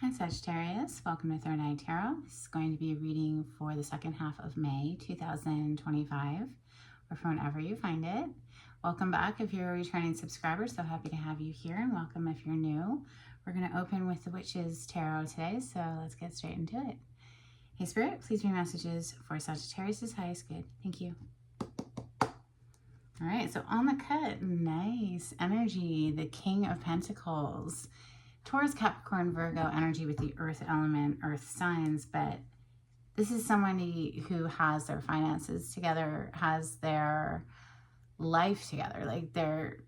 Hi Sagittarius, welcome to Third Eye Tarot. This is going to be a reading for the second half of May 2025, or for whenever you find it. Welcome back if you're a returning subscriber, so happy to have you here, and welcome if you're new. We're going to open with the Witch's Tarot today, so let's get straight into it. Hey Spirit, please bring messages for Sagittarius' highest good. Thank you. All right, so on the cut, nice energy, the King of Pentacles. Taurus, Capricorn, Virgo energy with the earth element, earth signs, but this is somebody who has their finances together, has their life together. Like, they're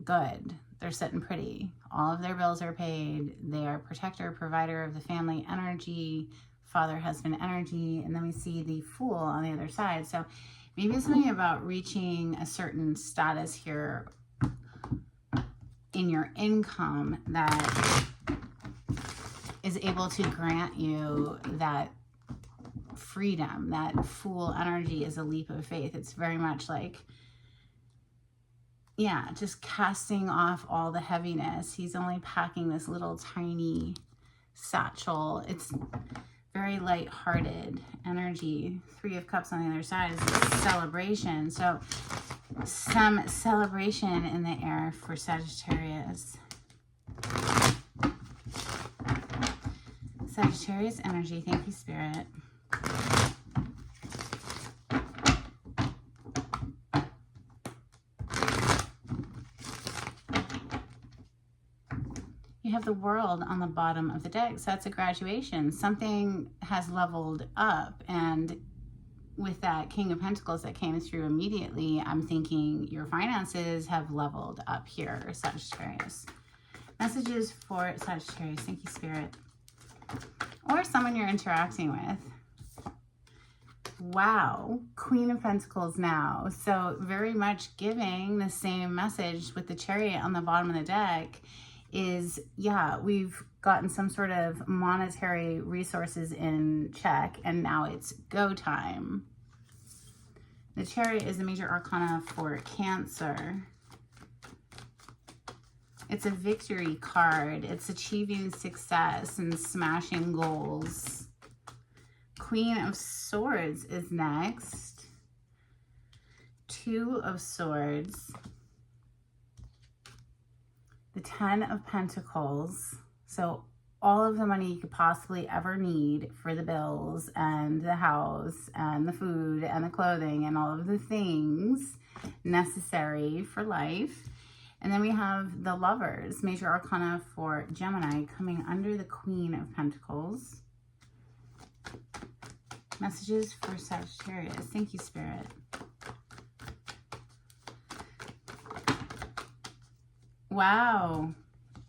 good. They're sitting pretty. All of their bills are paid. They are protector, provider of the family energy, father, husband energy. And then we see the Fool on the other side. So maybe it's something about reaching a certain status here in your income that is able to grant you that freedom. That Fool energy is a leap of faith. It's very much like, yeah, just casting off all the heaviness. He's only packing this little tiny satchel. It's very light-hearted energy. Three of Cups on the other side is a celebration. So some celebration in the air for Sagittarius. Sagittarius energy, thank you, Spirit. You have the World on the bottom of the deck, so that's a graduation. Something has leveled up, and with that King of Pentacles that came through immediately, I'm thinking your finances have leveled up here, Sagittarius. Messages for Sagittarius. Thank you, Spirit. Or someone you're interacting with. Wow. Queen of Pentacles now. So very much giving the same message with the Chariot on the bottom of the deck is, yeah, we've gotten some sort of monetary resources in check, and now it's go time. The Chariot is a major arcana for Cancer. It's a victory card. It's achieving success and smashing goals. Queen of Swords is next. Two of Swords. The Ten of Pentacles. So all of the money you could possibly ever need for the bills and the house and the food and the clothing and all of the things necessary for life. And then we have the Lovers, major arcana for Gemini, coming under the Queen of Pentacles. Messages for Sagittarius. Thank you, Spirit. Wow.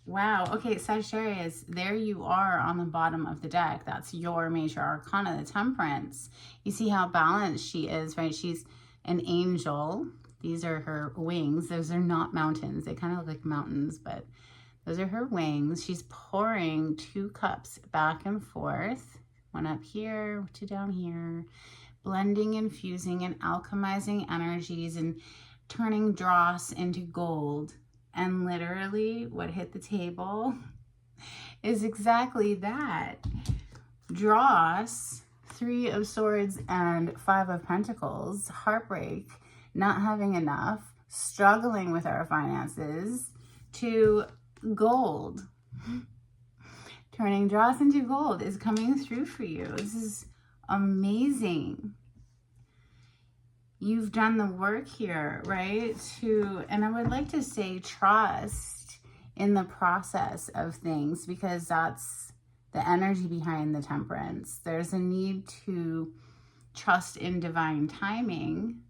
Wow. Okay, Sagittarius, there you are on the bottom of the deck. That's your major arcana, the Temperance. You see how balanced she is, right? She's an angel. These are her wings. Those are not mountains. They kind of look like mountains, but those are her wings. She's pouring two cups back and forth. One up here, two down here. Blending and fusing and alchemizing energies and turning dross into gold. And literally what hit the table is exactly that. Dross, Three of Swords and Five of Pentacles, heartbreak, not having enough, struggling with our finances, to gold. Turning dross into gold is coming through for you. This is amazing. You've done the work here, right? And I would like to say trust in the process of things, because that's the energy behind the Temperance. There's a need to trust in divine timing,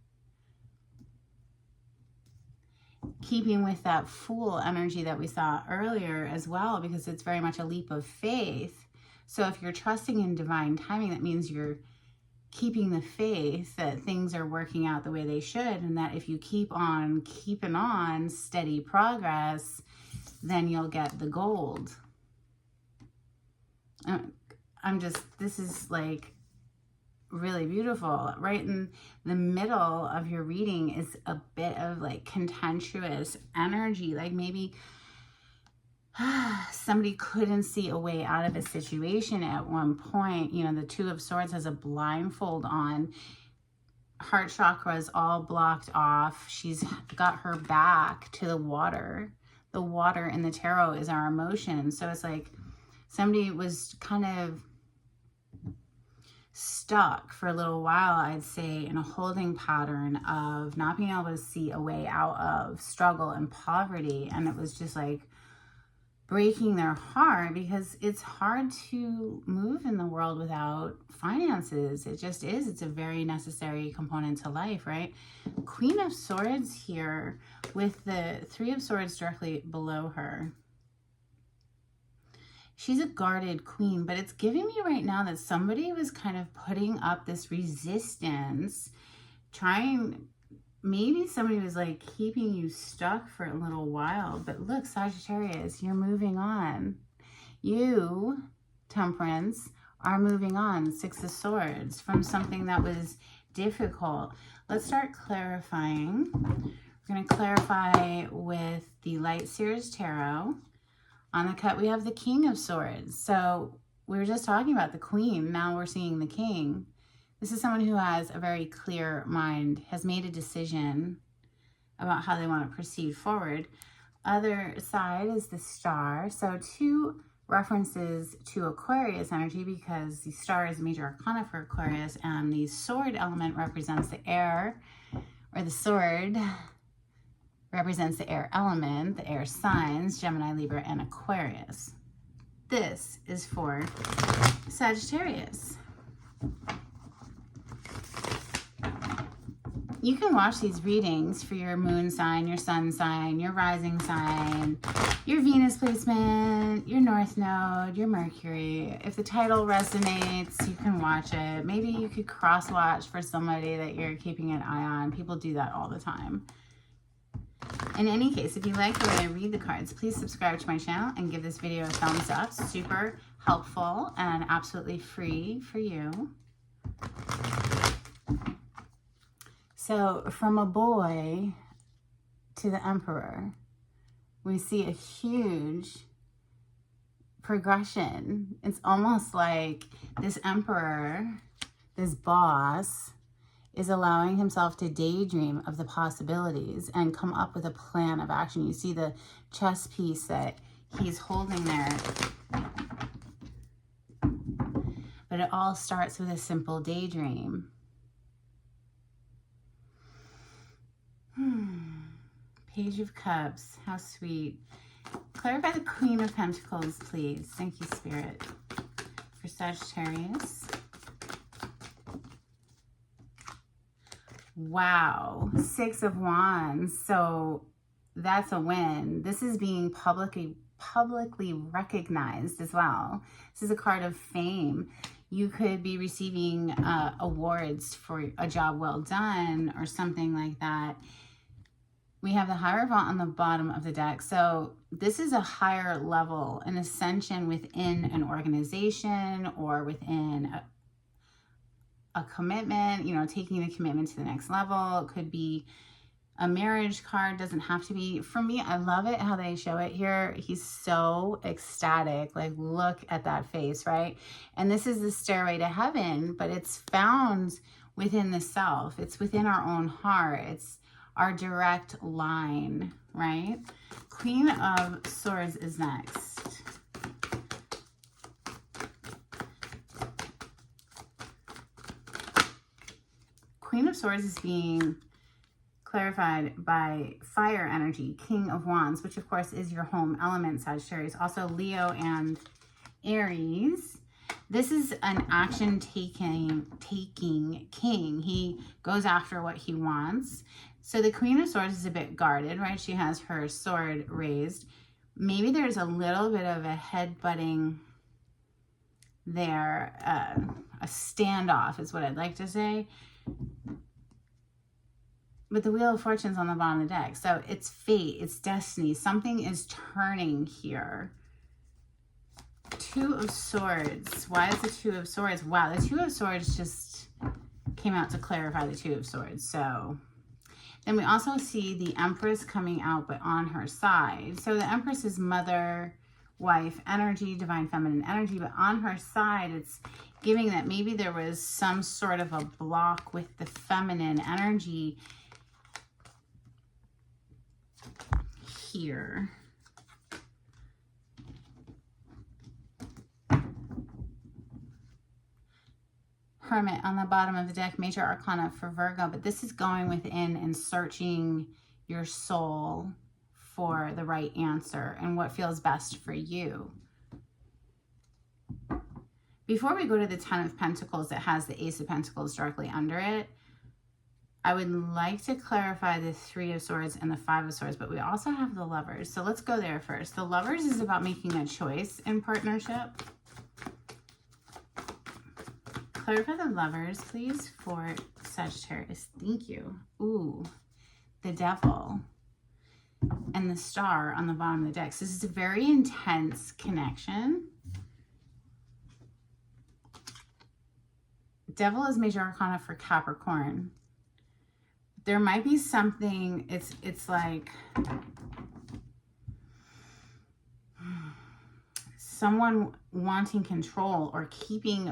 keeping with that Fool energy that we saw earlier as well, because it's very much a leap of faith. So if you're trusting in divine timing, that means you're keeping the faith that things are working out the way they should, and that if you keep on keeping on steady progress, then you'll get the gold. This is like really beautiful. Right in the middle of your reading is a bit of like contentious energy, like maybe somebody couldn't see a way out of a situation at one point. You know, the Two of Swords has a blindfold on. Heart chakra is all blocked off. She's got her back to the water. The water in the tarot is our emotions. So it's like somebody was kind of stuck for a little while, I'd say, in a holding pattern of not being able to see a way out of struggle and poverty. And it was just like breaking their heart, because it's hard to move in the world without finances. It just is. It's a very necessary component to life, right? Queen of Swords here with the Three of Swords directly below her. She's a guarded queen, but it's giving me right now that somebody was kind of putting up this resistance, trying. Maybe somebody was like keeping you stuck for a little while, but look, Sagittarius, you're moving on. You, Temperance, are moving on, Six of Swords, from something that was difficult. Let's start clarifying. We're going to clarify with the Light Seers Tarot. On the cut, we have the King of Swords. So we were just talking about the Queen. Now we're seeing the King. This is someone who has a very clear mind, has made a decision about how they want to proceed forward. Other side is the Star. So two references to Aquarius energy, because the Star is a major arcana for Aquarius, and the sword element represents the air, or the sword represents the air element, the air signs, Gemini, Libra, and Aquarius. This is for Sagittarius. You can watch these readings for your moon sign, your sun sign, your rising sign, your Venus placement, your North Node, your Mercury. If the title resonates, you can watch it. Maybe you could cross-watch for somebody that you're keeping an eye on. People do that all the time. In any case, if you like the way I read the cards, please subscribe to my channel and give this video a thumbs up. Super helpful and absolutely free for you. So from a boy to the Emperor, we see a huge progression. It's almost like this Emperor, this boss, is allowing himself to daydream of the possibilities and come up with a plan of action. You see the chess piece that he's holding there. But it all starts with a simple daydream. Page of Cups, how sweet. Clarify the Queen of Pentacles, please. Thank you, Spirit. For Sagittarius. Wow, Six of Wands. So that's a win. This is being publicly recognized as well. This is a card of fame. You could be receiving awards for a job well done or something like that. We have the Hierophant on the bottom of the deck. So this is a higher level, an ascension within an organization or within a commitment, you know, taking the commitment to the next level. It could be a marriage card, doesn't have to be. For me, I love it how they show it here. He's so ecstatic. Like, look at that face, right? And this is the stairway to heaven, but it's found within the self. It's within our own heart. It's our direct line, right? Queen of Swords is next. Queen of Swords is being clarified by fire energy, King of Wands, which of course is your home element, Sagittarius. Also Leo and Aries. This is an action-taking king. He goes after what he wants. So the Queen of Swords is a bit guarded, right? She has her sword raised. Maybe there's a little bit of a headbutting there, a standoff is what I'd like to say. But the Wheel of Fortune's on the bottom of the deck. So it's fate, it's destiny. Something is turning here. Two of Swords. Why is the Two of Swords? Wow, the Two of Swords just came out to clarify the Two of Swords. So then we also see the Empress coming out, but on her side. So the Empress is mother, wife energy, divine feminine energy, but on her side, it's giving that maybe there was some sort of a block with the feminine energy here. Hermit on the bottom of the deck, major arcana for Virgo, but this is going within and searching your soul for the right answer and what feels best for you. Before we go to the Ten of Pentacles that has the Ace of Pentacles directly under it, I would like to clarify the Three of Swords and the Five of Swords, but we also have the Lovers. So let's go there first. The Lovers is about making a choice in partnership. Clarify the Lovers, please, for Sagittarius. Thank you. Ooh, the Devil and the Star on the bottom of the deck. So this is a very intense connection. Devil is major arcana for Capricorn. There might be something, it's like someone wanting control or keeping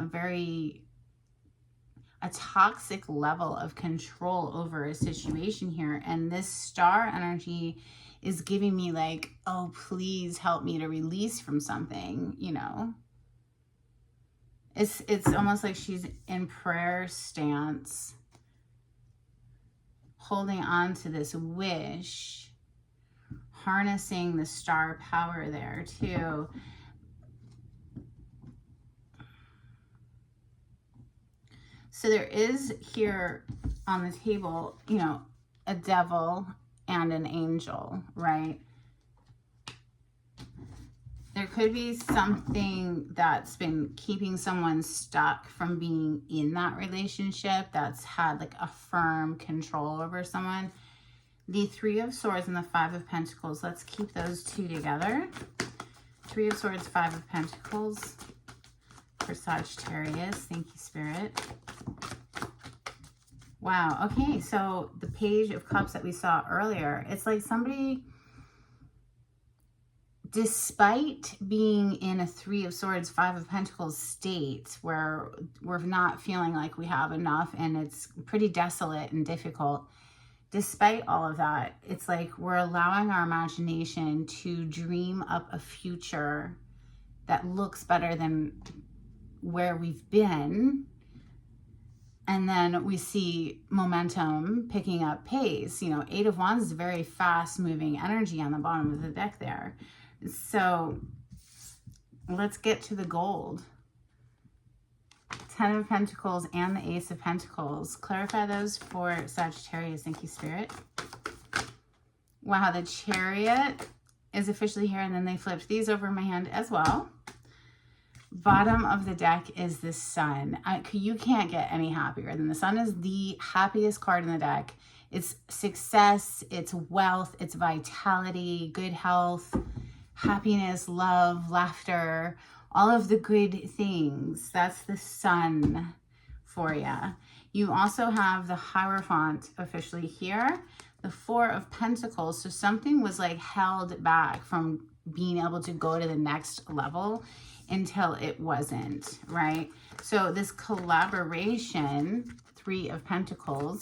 a toxic level of control over a situation here. And this Star energy is giving me like, oh, please help me to release from something, you know. It's almost like she's in prayer stance, holding on to this wish, harnessing the star power there too. So there is here on the table, you know, a devil and an angel, right? There could be something that's been keeping someone stuck from being in that relationship, that's had like a firm control over someone. The Three of Swords and the Five of Pentacles, let's keep those two together. Three of Swords, Five of Pentacles for Sagittarius. Thank you, Spirit. Wow, okay, so the Page of Cups that we saw earlier, it's like somebody, despite being in a Three of Swords, Five of Pentacles state where we're not feeling like we have enough and it's pretty desolate and difficult, despite all of that, it's like we're allowing our imagination to dream up a future that looks better than where we've been. And then we see momentum picking up pace. You know, Eight of Wands is a very fast-moving energy on the bottom of the deck there. So let's get to the gold. Ten of Pentacles and the Ace of Pentacles. Clarify those for Sagittarius. Thank you, Spirit. Wow, the Chariot is officially here, and then they flipped these over my hand as well. Bottom of the deck is the Sun. You can't get any happier than the Sun. Is the happiest card in the deck. It's success, it's wealth, it's vitality, good health, happiness, love, laughter, all of the good things. That's the Sun for you. You also have the Hierophant officially here, the Four of Pentacles. So something was like held back from being able to go to the next level until it wasn't, right? So this collaboration, Three of Pentacles,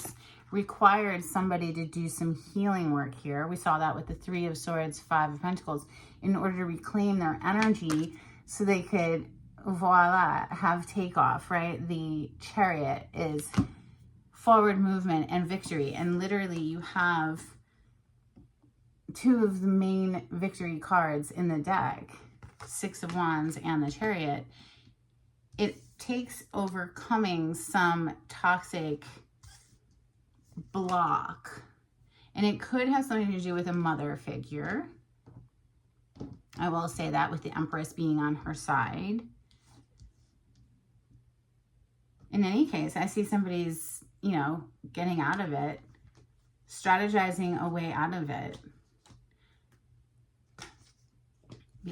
required somebody to do some healing work here. We saw that with the Three of Swords, Five of Pentacles, in order to reclaim their energy so they could, voila, have takeoff, right? The Chariot is forward movement and victory. And literally you have two of the main victory cards in the deck, Six of Wands and the Chariot. It takes overcoming some toxic block, and it could have something to do with a mother figure. I will say that, with the Empress being on her side. In any case, I see somebody's, you know, getting out of it, strategizing a way out of it.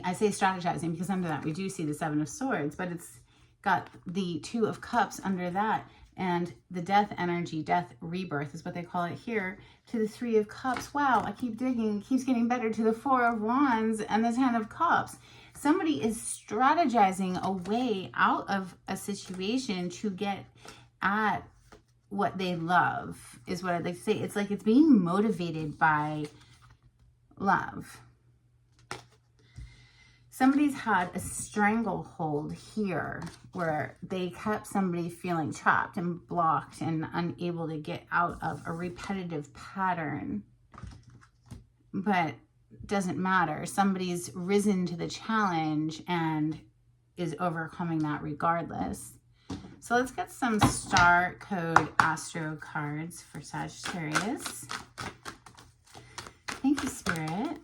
I say strategizing because under that we do see the Seven of Swords, but it's got the Two of Cups under that, and the death energy, death rebirth is what they call it here, to the Three of Cups. Wow, I keep digging, it keeps getting better, to the Four of Wands and the Ten of Cups. Somebody is strategizing a way out of a situation to get at what they love, is what I'd like to say. It's like it's being motivated by love. Somebody's had a stranglehold here where they kept somebody feeling trapped and blocked and unable to get out of a repetitive pattern. But doesn't matter. Somebody's risen to the challenge and is overcoming that regardless. So let's get some star code astro cards for Sagittarius. Thank you, Spirit.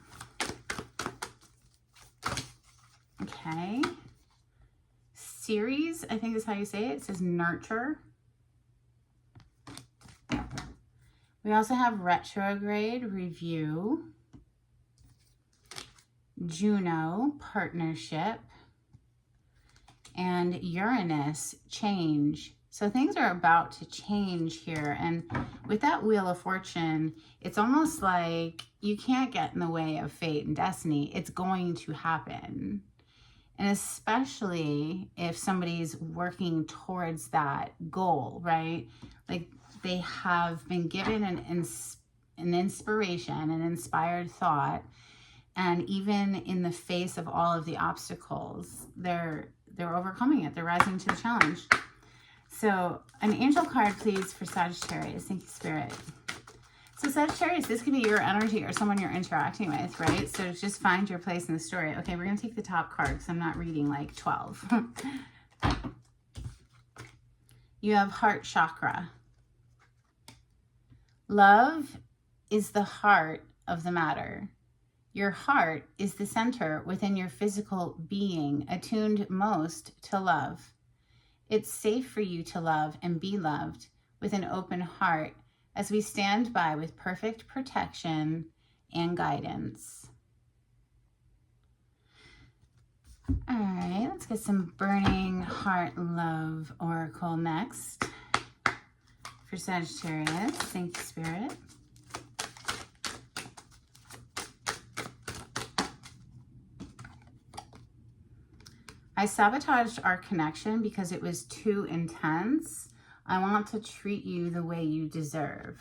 Okay. Series, I think is how you say it. It says nurture. We also have retrograde, review. Juno, partnership. And Uranus, change. So things are about to change here. And with that Wheel of Fortune, it's almost like you can't get in the way of fate and destiny. It's going to happen. And especially if somebody's working towards that goal, right? Like they have been given an inspiration, an inspired thought. And even in the face of all of the obstacles, they're overcoming it. They're rising to the challenge. So an angel card, please, for Sagittarius. Thank you, Spirit. So Sagittarius, this could be your energy or someone you're interacting with, right? So just find your place in the story. Okay, we're going to take the top card because I'm not reading like 12. You have heart chakra. Love is the heart of the matter. Your heart is the center within your physical being, attuned most to love. It's safe for you to love and be loved with an open heart as we stand by with perfect protection and guidance. All right, let's get some Burning Heart Love Oracle next for Sagittarius. Thank you, Spirit. I sabotaged our connection because it was too intense. I want to treat you the way you deserve.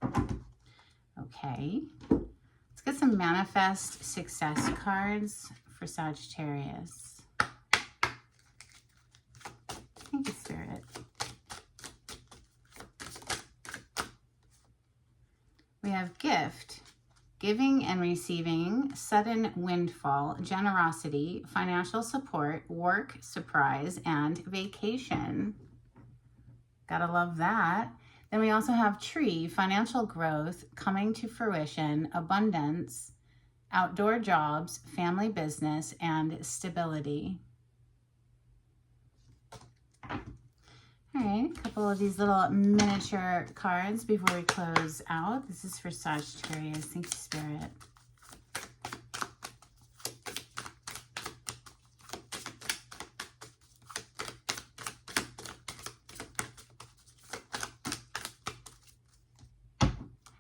Okay. Let's get some Manifest Success cards for Sagittarius. Thank you, Spirit. We have gift. Giving and receiving, sudden windfall, generosity, financial support, work, surprise, and vacation. Gotta love that. Then we also have tree, financial growth, coming to fruition, abundance, outdoor jobs, family business, and stability. All right, a couple of these little miniature cards before we close out. This is for Sagittarius. Thank you, Spirit.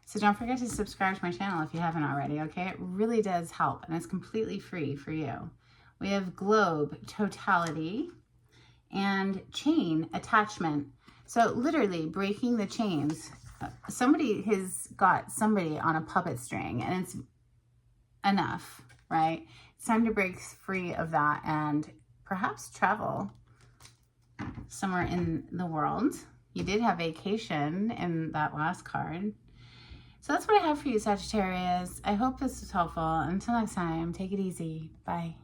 So don't forget to subscribe to my channel if you haven't already, okay? It really does help, and it's completely free for you. We have globe, totality, and chain, attachment. So literally breaking the chains. Somebody has got somebody on a puppet string, and it's enough, right? It's time to break free of that and perhaps travel somewhere in the world. You did have vacation in that last card. So that's what I have for you, Sagittarius. I hope this was helpful. Until next time, take it easy. Bye.